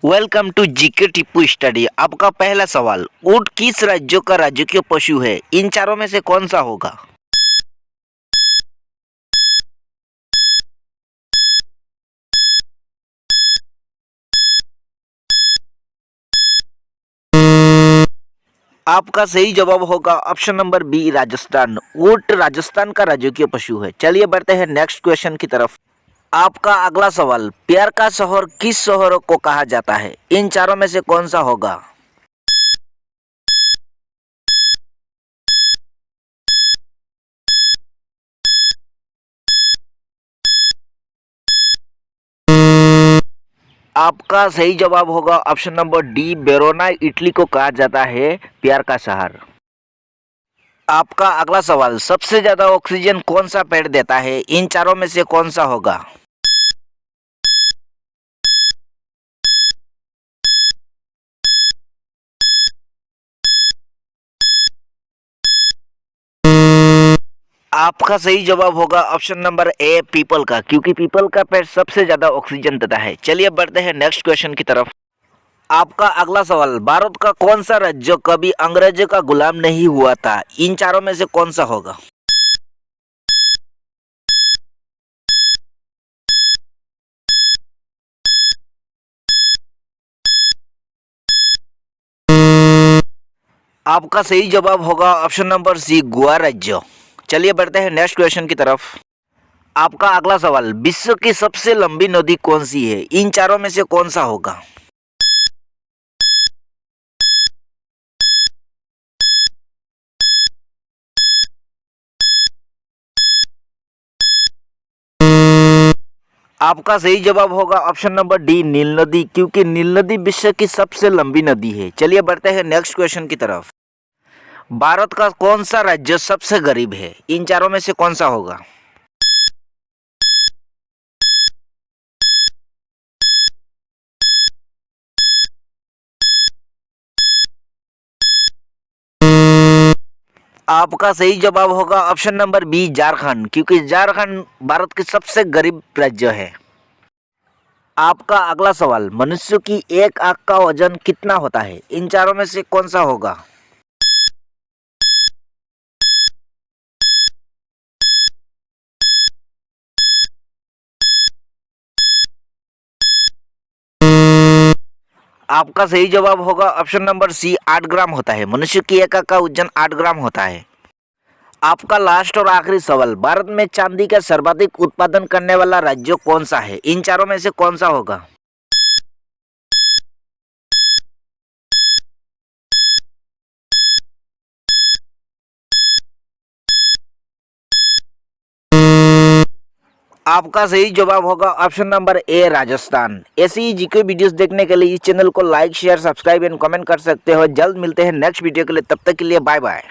Welcome to GK Tipu study. आपका पहला सवाल, ऊंट किस राज्यों का राजकीय पशु है? इन चारों में से कौन सा होगा? आपका सही जवाब होगा ऑप्शन नंबर बी, राजस्थान। ऊंट राजस्थान का राजकीय पशु है। चलिए बढ़ते हैं नेक्स्ट क्वेश्चन की तरफ। आपका अगला सवाल, प्यार का शहर किस शहर को कहा जाता है? इन चारों में से कौन सा होगा? आपका सही जवाब होगा option number D, Verona. Italy को कहा जाता है प्यार का शहर। आपका अगला सवाल, सबसे ज्यादा ऑक्सीजन कौन सा पेड़ देता है? इन चारों में से कौन सा होगा? आपका सही जवाब होगा ऑप्शन नंबर ए, पीपल का, क्योंकि पीपल का पेड़ सबसे ज्यादा ऑक्सीजन देता है। चलिए बढ़ते हैं नेक्स्ट क्वेश्चन की तरफ। आपका अगला सवाल, भारत का कौन सा राज्य कभी अंग्रेजों का गुलाम नहीं हुआ था? इन चारों में से कौन सा होगा? आपका सही जवाब होगा ऑप्शन नंबर सी, गोवा राज्य। चलिए बढ़ते हैं नेक्स्ट क्वेश्चन की तरफ। आपका अगला सवाल, विश्व की सबसे लंबी नदी कौन सी है? इन चारों में से कौन सा होगा? आपका सही जवाब होगा ऑप्शन नंबर डी, नील नदी, क्योंकि नील नदी विश्व की सबसे लंबी नदी है। चलिए बढ़ते हैं नेक्स्ट क्वेश्चन की तरफ। भारत का कौन सा राज्य सबसे गरीब है? इन चारों में से कौन सा होगा? आपका सही जवाब होगा ऑप्शन नंबर बी, झारखंड, क्योंकि झारखंड भारत के सबसे गरीब राज्य है। आपका अगला सवाल, मनुष्य की एक आंख का वजन कितना होता है? इन चारों में से कौन सा होगा? आपका सही जवाब होगा ऑप्शन नंबर सी, 8 ग्राम होता है। मनुष्य की एक आंख का वजन 8 ग्राम होता है। आपका लास्ट और आखिरी सवाल, भारत में चांदी का सर्वाधिक उत्पादन करने वाला राज्य कौन सा है? इन चारों में से कौन सा होगा? आपका सही जवाब होगा ऑप्शन नंबर ए, राजस्थान। ऐसी ही जीके वीडियोस देखने के लिए इस चैनल को like, share, subscribe and comment कर सकते हो। जल्द मिलते हैं नेक्स्ट वीडियो के लिए, तब तक के लिए बाय बाय।